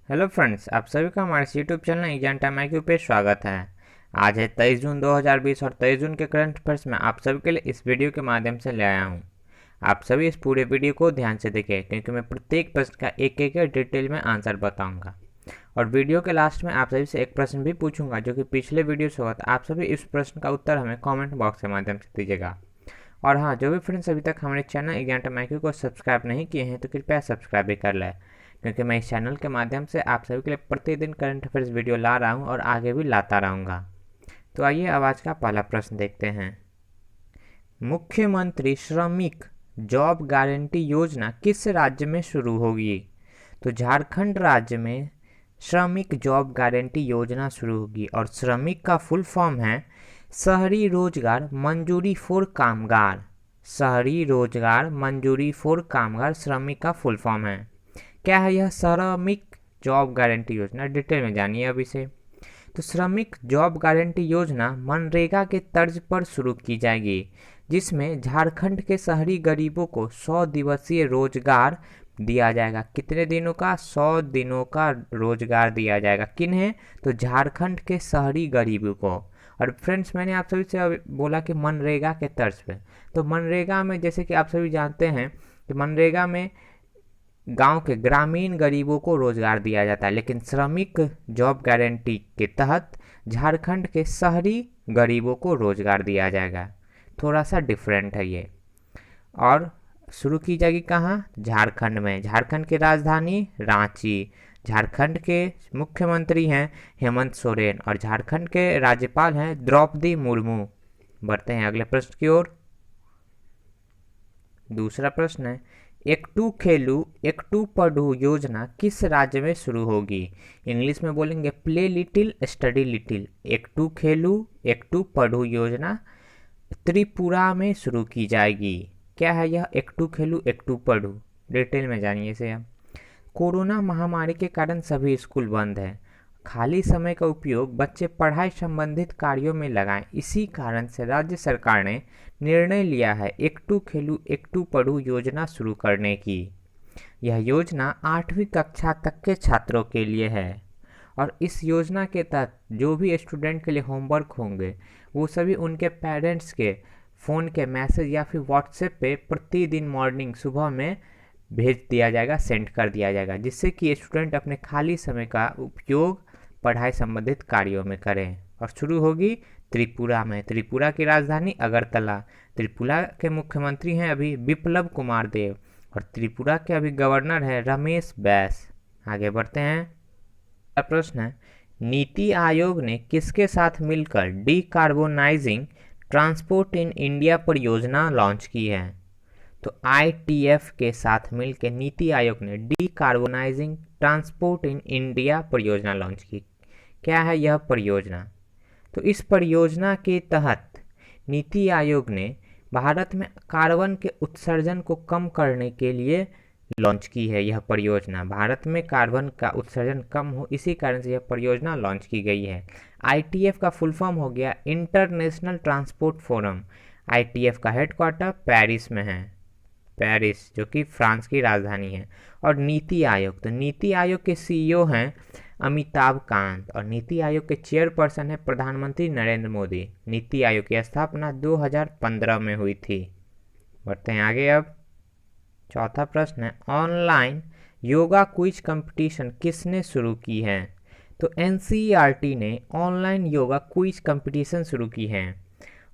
Hello friends, आप सभी का हमारे YouTube channel exam time IQ पे स्वागत है। आज है 23 जून 2020 और 23 जून के करंट अफेयर्स में आप सभी के लिए इस वीडियो के माध्यम से ले आया हूँ। आप सभी इस पूरे वीडियो को ध्यान से देखें क्योंकि मैं प्रत्येक प्रश्न का एक एक डिटेल में आंसर बताऊँगा। और वीडियो के लास्ट में आप सभी से एक प्रश्न भी पूछूंगा जो कि पिछले वीडियो से हुआ था। आप सभी इस प्रश्न का उत्तर हमें कॉमेंट बॉक्स के माध्यम से दीजिएगा। और हाँ, जो भी फ्रेंड्स अभी तक हमारे चैनल एग्जाम टाइम IQ को सब्सक्राइब नहीं किए हैं तो कृपया सब्सक्राइब भी कर लें, क्योंकि मैं इस चैनल के माध्यम से आप सभी के लिए प्रतिदिन करंट अफेयर्स वीडियो ला रहा हूँ और आगे भी लाता रहूँगा। तो आइए अब आज का पहला प्रश्न देखते हैं। मुख्यमंत्री श्रमिक जॉब गारंटी योजना किस राज्य में शुरू होगी? तो झारखंड राज्य में श्रमिक जॉब गारंटी योजना शुरू होगी और श्रमिक का फुल फॉर्म है शहरी रोजगार मंजूरी फॉर कामगार। शहरी रोजगार मंजूरी फॉर कामगार श्रमिक का फुल फॉर्म है। क्या है यह श्रमिक जॉब गारंटी योजना? डिटेल में जानिए अब इसे। तो श्रमिक जॉब गारंटी योजना मनरेगा के तर्ज पर शुरू की जाएगी, जिसमें झारखंड के शहरी गरीबों को 100 दिवसीय रोजगार दिया जाएगा। कितने दिनों का? 100 दिनों का रोजगार दिया जाएगा। किन्हें? तो झारखंड के शहरी गरीबों को। और फ्रेंड्स, मैंने आप सभी से बोला कि मनरेगा के तर्ज पे। तो मनरेगा में जैसे कि आप सभी जानते हैं कि मनरेगा में गांव के ग्रामीण गरीबों को रोजगार दिया जाता है, लेकिन श्रमिक जॉब गारंटी के तहत झारखंड के शहरी गरीबों को रोजगार दिया जाएगा। थोड़ा सा डिफरेंट है ये। और शुरू की जाएगी कहाँ? झारखंड में। झारखंड की राजधानी रांची। झारखंड के मुख्यमंत्री हैं हेमंत सोरेन और झारखंड के राज्यपाल हैं द्रौपदी मुर्मू। बढ़ते हैं अगले प्रश्न की ओर। दूसरा प्रश्न है, एक टू खेलू एक टू पढ़ू योजना किस राज्य में शुरू होगी? इंग्लिश में बोलेंगे प्ले लिटिल स्टडी लिटिल। एक टू खेलू एक टू पढ़ू योजना त्रिपुरा में शुरू की जाएगी। क्या है यह एक टू खेलू एक टू पढ़ू? डिटेल में जानिए इसे हम। कोरोना महामारी के कारण सभी स्कूल बंद हैं। खाली समय का उपयोग बच्चे पढ़ाई संबंधित कार्यों में लगाएं। इसी कारण से राज्य सरकार ने निर्णय लिया है एक टू खेलू एक टू पढ़ू योजना शुरू करने की। यह योजना 8वीं कक्षा तक के छात्रों के लिए है और इस योजना के तहत जो भी स्टूडेंट के लिए होमवर्क होंगे वो सभी उनके पेरेंट्स के फ़ोन के मैसेज या फिर व्हाट्सएप पे प्रतिदिन मॉर्निंग सुबह में भेज दिया जाएगा, सेंड कर दिया जाएगा, जिससे कि स्टूडेंट अपने खाली समय का उपयोग पढ़ाई संबंधित कार्यों में करें। और शुरू होगी त्रिपुरा में। त्रिपुरा की राजधानी अगरतला। त्रिपुरा के मुख्यमंत्री हैं अभी बिप्लब कुमार देव और त्रिपुरा के अभी गवर्नर है रमेश बैस। आगे बढ़ते हैं। प्रश्न है, नीति आयोग ने किसके साथ मिलकर डीकार्बोनाइजिंग ट्रांसपोर्ट इन इंडिया परियोजना लॉन्च की है? तो ITF के साथ मिलकर नीति आयोग ने डीकार्बोनाइजिंग ट्रांसपोर्ट इन इंडिया परियोजना लॉन्च की। क्या है यह परियोजना? तो इस परियोजना के तहत नीति आयोग ने भारत में कार्बन के उत्सर्जन को कम करने के लिए लॉन्च की है। यह परियोजना भारत में कार्बन का उत्सर्जन कम हो, इसी कारण से यह परियोजना लॉन्च की गई है। ITF का फुल फॉर्म हो गया इंटरनेशनल ट्रांसपोर्ट फोरम। ITF का हेडक्वार्टर पेरिस में है, पेरिस जो कि फ्रांस की राजधानी है। और नीति आयोग, तो नीति आयोग के CEO हैं अमिताभ कांत और नीति आयोग के चेयरपर्सन है प्रधानमंत्री नरेंद्र मोदी। नीति आयोग की स्थापना 2015 में हुई थी। बढ़ते हैं आगे अब। चौथा प्रश्न है, ऑनलाइन योगा क्विज कंपटीशन किसने शुरू की है? तो NCERT ने ऑनलाइन योगा क्विज कंपटीशन शुरू की है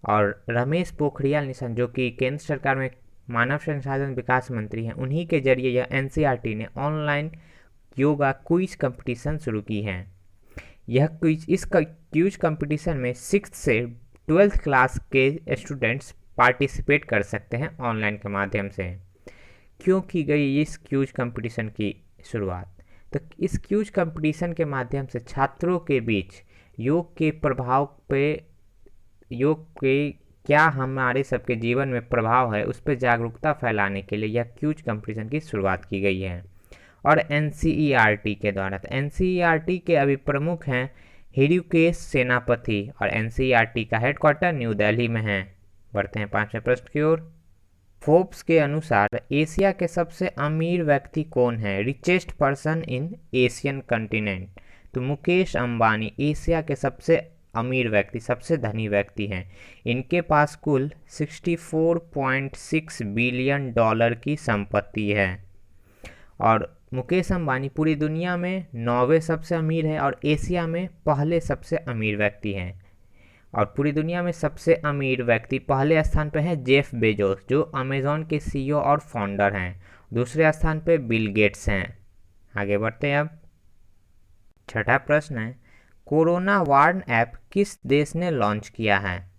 और रमेश पोखरियाल निशंक जो कि केंद्र सरकार में मानव संसाधन विकास मंत्री हैं, उन्हीं के जरिए यह NCERT ने ऑनलाइन योगा क्विज कंपटीशन शुरू की है। यह क्विज इस क्विज कंपटीशन में 6th से 12th क्लास के स्टूडेंट्स पार्टिसिपेट कर सकते हैं ऑनलाइन के माध्यम से। क्यों की गई इस क्विज कंपटीशन की शुरुआत? तो इस क्विज कंपटीशन के माध्यम से छात्रों के बीच योग के प्रभाव पे, योग के क्या हमारे सबके जीवन में प्रभाव है उस पर जागरूकता फैलाने के लिए यह क्विज कंपटीशन की शुरुआत की गई है और NCERT के द्वारा। तो NCERT के अभी प्रमुख हैं ऋषिकेश सेनापति और NCERT का हेडक्वार्टर न्यू दिल्ली में है। बढ़ते हैं 5वें प्रश्न की ओर। फोर्ब्स के अनुसार एशिया के सबसे अमीर व्यक्ति कौन है? Richest person in Asian continent. तो मुकेश अंबानी एशिया के सबसे अमीर व्यक्ति, सबसे धनी व्यक्ति हैं। इनके पास कुल 64.6 बिलियन डॉलर की संपत्ति है। और मुकेश अंबानी पूरी दुनिया में 9वें सबसे अमीर है और एशिया में पहले सबसे अमीर व्यक्ति हैं। और पूरी दुनिया में सबसे अमीर व्यक्ति पहले स्थान पर है जेफ बेजोस, जो अमेजॉन के सीईओ और फाउंडर हैं। दूसरे स्थान पर बिल गेट्स हैं। आगे बढ़ते हैं अब। छठा प्रश्न है, कोरोना वार्न ऐप किस देश ने लॉन्च किया है?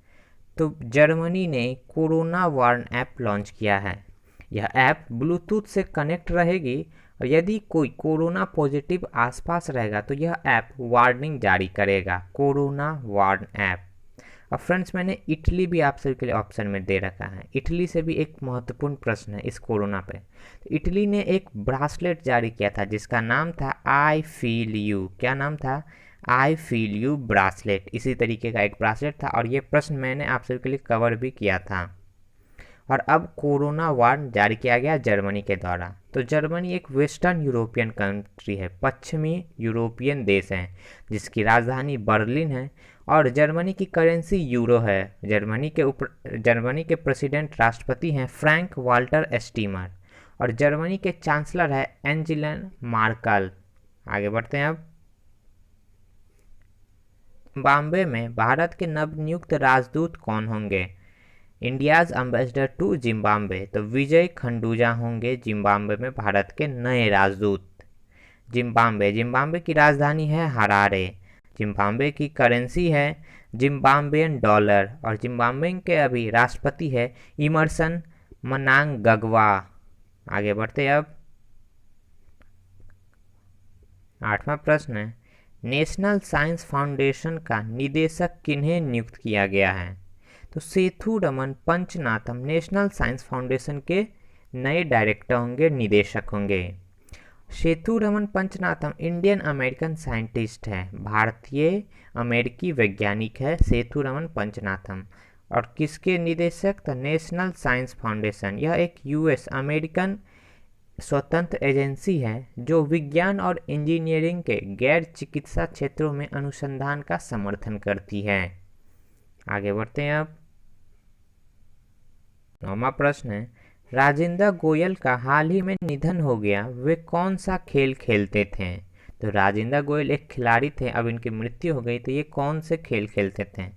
तो जर्मनी ने कोरोना वार्न ऐप लॉन्च किया है। यह ऐप ब्लूटूथ से कनेक्ट रहेगी और यदि कोई कोरोना पॉजिटिव आसपास रहेगा तो यह ऐप वार्निंग जारी करेगा। Corona warn app. और फ्रेंड्स, मैंने इटली भी आप सभी के लिए ऑप्शन में दे रखा है। इटली से भी एक महत्वपूर्ण प्रश्न है इस कोरोना पे। तो इटली ने एक ब्रासलेट जारी किया था जिसका नाम था आई फील यू। क्या नाम था? I feel you bracelet. इसी तरीके का एक ब्रासलेट था और ये प्रश्न मैंने आप सभी के लिए कवर भी किया था। और अब कोरोना वार्न जारी किया गया जर्मनी के द्वारा। तो जर्मनी एक वेस्टर्न यूरोपियन कंट्री है, पश्चिमी यूरोपियन देश है, जिसकी राजधानी बर्लिन है और जर्मनी की करेंसी यूरो है। जर्मनी के प्रेसिडेंट राष्ट्रपति हैं फ्रैंक वाल्टर स्टीमर और जर्मनी के चांसलर है एंजेला मार्कल। आगे बढ़ते हैं अब। जिम्बाब्वे में भारत के नवनियुक्त राजदूत कौन होंगे? India's ambassador to Zimbabwe. तो विजय खंडूजा होंगे जिम्बाब्वे में भारत के नए राजदूत। जिम्बाब्वे की राजधानी है हरारे। जिम्बाब्वे की करेंसी है जिम्बाब्वेन डॉलर और जिम्बाब्वे के अभी राष्ट्रपति है इमरसन मनांगग्वा। आगे बढ़ते अब। 8वां प्रश्न है, नेशनल साइंस फाउंडेशन का निदेशक किन्हें नियुक्त किया गया है? तो Sethu Raman पंचनाथम national science foundation के नए डायरेक्टर होंगे, निदेशक होंगे। Sethu Raman पंचनाथम Indian American scientist है, भारतीय अमेरिकी वैज्ञानिक है सेथु रमन पंचनाथम। और किसके निदेशक? तो नेशनल साइंस फाउंडेशन। यह एक यूएस अमेरिकन स्वतंत्र एजेंसी है जो विज्ञान और इंजीनियरिंग के गैर चिकित्सा क्षेत्रों में अनुसंधान का समर्थन करती है। आगे बढ़ते हैं अब। 9वां प्रश्न है, राजेंद्र गोयल का हाल ही में निधन हो गया, वे कौन सा खेल खेलते थे? तो राजेंद्र गोयल एक खिलाड़ी थे, अब इनकी मृत्यु हो गई, तो ये कौन से खेल खेलते थे?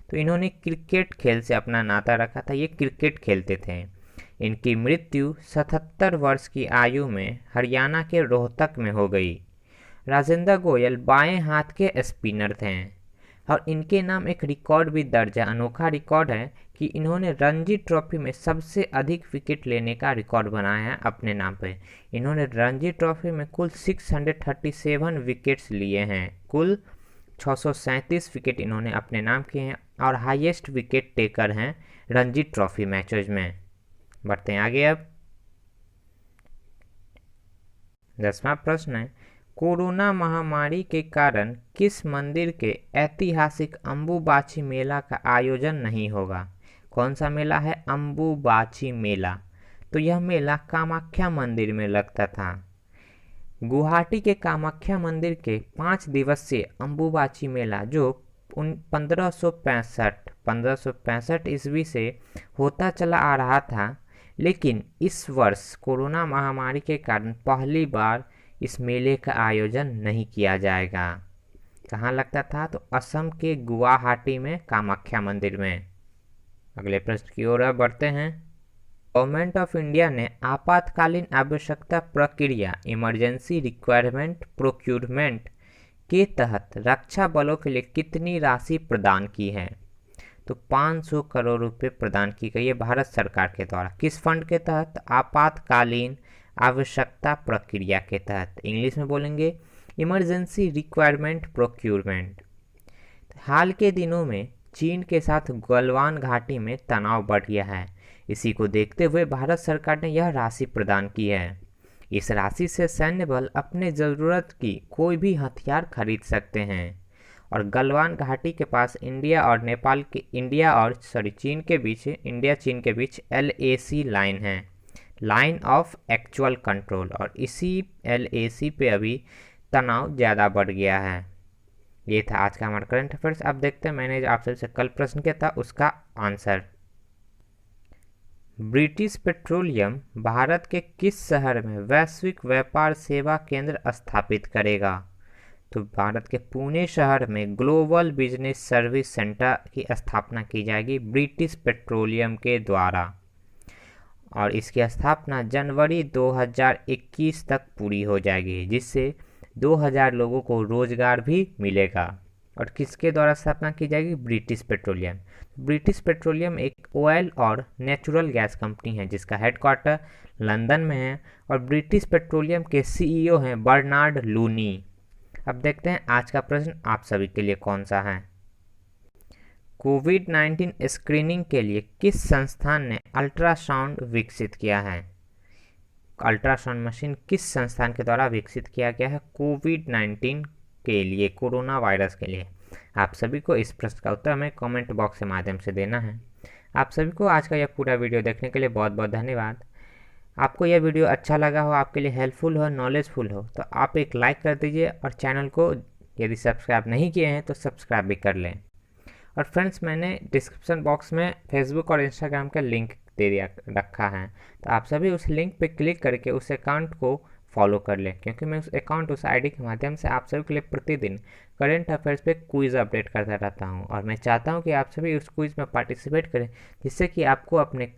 तो इन्होंने क्रिकेट खेल से अपना नाता रखा था, ये क्रिकेट खेलते थे। इनकी मृत्यु 77 वर्ष की आयु में हरियाणा के रोहतक में हो गई। राजेंद्र गोयल बाएं हाथ के स्पिनर थे और इनके नाम एक रिकॉर्ड भी दर्ज है, अनोखा रिकॉर्ड है कि इन्होंने रणजी ट्रॉफी में सबसे अधिक विकेट लेने का रिकॉर्ड बनाया है अपने नाम पे। इन्होंने रणजी ट्रॉफी में कुल 637 विकेट्स लिए हैं, कुल 637 विकेट इन्होंने अपने नाम किए हैं और हाईएस्ट विकेट टेकर हैं रणजी ट्रॉफी मैचेज में। बढ़ते हैं आगे अब। 10वां प्रश्न है, कोरोना महामारी के कारण किस मंदिर के ऐतिहासिक अंबुबाची मेला का आयोजन नहीं होगा? कौन सा मेला है? अंबुबाची मेला। तो यह मेला कामाख्या मंदिर में लगता था। गुवाहाटी के कामाख्या मंदिर के 5 दिवसीय अंबुबाची मेला जो 1565 ईस्वी से होता चला आ रहा था, लेकिन इस वर्ष कोरोना महामारी के कारण पहली बार इस मेले का आयोजन नहीं किया जाएगा। कहाँ लगता था? तो असम के गुवाहाटी में कामाख्या मंदिर में। अगले प्रश्न की ओर बढ़ते हैं। गवर्नमेंट ऑफ इंडिया ने आपातकालीन आवश्यकता प्रक्रिया इमरजेंसी रिक्वायरमेंट प्रोक्यूरमेंट के तहत रक्षा बलों के लिए कितनी राशि प्रदान की है? तो 500 करोड़ रुपए प्रदान की गई है भारत सरकार के द्वारा। किस फंड के तहत? आपातकालीन आवश्यकता प्रक्रिया के तहत। इंग्लिश में बोलेंगे इमरजेंसी रिक्वायरमेंट प्रोक्यूरमेंट। हाल के दिनों में चीन के साथ गलवान घाटी में तनाव बढ़ गया है, इसी को देखते हुए भारत सरकार ने यह राशि प्रदान की है। इस राशि से सैन्य बल अपने ज़रूरत की कोई भी हथियार खरीद सकते हैं और गलवान घाटी के पास इंडिया चीन के बीच LAC लाइन है, लाइन ऑफ एक्चुअल कंट्रोल, और इसी LAC पे अभी तनाव ज़्यादा बढ़ गया है। ये था आज का हमारा करंट अफेयर्स। अब देखते हैं मैंने जो आपसे से कल प्रश्न किया था उसका आंसर। ब्रिटिश पेट्रोलियम भारत के किस शहर में वैश्विक व्यापार सेवा केंद्र स्थापित करेगा? तो भारत के पुणे शहर में ग्लोबल बिजनेस सर्विस सेंटर की स्थापना की जाएगी ब्रिटिश पेट्रोलियम के द्वारा, और इसकी स्थापना जनवरी 2021 तक पूरी हो जाएगी, जिससे 2000 लोगों को रोजगार भी मिलेगा। और किसके द्वारा स्थापना की जाएगी? British petroleum. ब्रिटिश पेट्रोलियम एक ऑयल और नेचुरल गैस कंपनी है जिसका हेडक्वार्टर लंदन में है, और ब्रिटिश पेट्रोलियम के CEO हैं बर्नार्ड लूनी। अब देखते हैं आज का प्रश्न आप सभी के लिए कौन सा है। कोविड-19 स्क्रीनिंग के लिए किस संस्थान ने अल्ट्रासाउंड विकसित किया है? अल्ट्रासाउंड मशीन किस संस्थान के द्वारा विकसित किया गया है कोविड-19 के लिए, कोरोना वायरस के लिए? आप सभी को इस प्रश्न का उत्तर हमें कमेंट बॉक्स के माध्यम से देना है। आप सभी को आज का यह पूरा वीडियो देखने के लिए बहुत बहुत धन्यवाद। आपको यह वीडियो अच्छा लगा हो, आपके लिए हेल्पफुल हो, नॉलेजफुल हो, तो आप एक लाइक कर दीजिए, और चैनल को यदि सब्सक्राइब नहीं किए हैं तो सब्सक्राइब भी कर लें। और फ्रेंड्स, मैंने डिस्क्रिप्शन बॉक्स में फेसबुक और इंस्टाग्राम का लिंक दे दिया रखा है, तो आप सभी उस लिंक पर क्लिक करके उस अकाउंट को फॉलो कर लें, क्योंकि मैं उस आईडी के माध्यम से आप सभी के लिए प्रतिदिन करंट अफेयर्स पे क्विज़ अपडेट करता रहता हूं, और मैं चाहता हूं कि आप सभी उस क्विज़ में पार्टिसिपेट करें, जिससे कि आपको अपने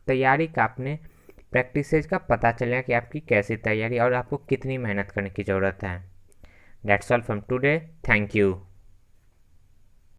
तैयारी का, अपने प्रैक्टिसेज का पता चलेगा कि आपकी कैसी तैयारी और आपको कितनी मेहनत करने की ज़रूरत है। That's all from today. Thank you.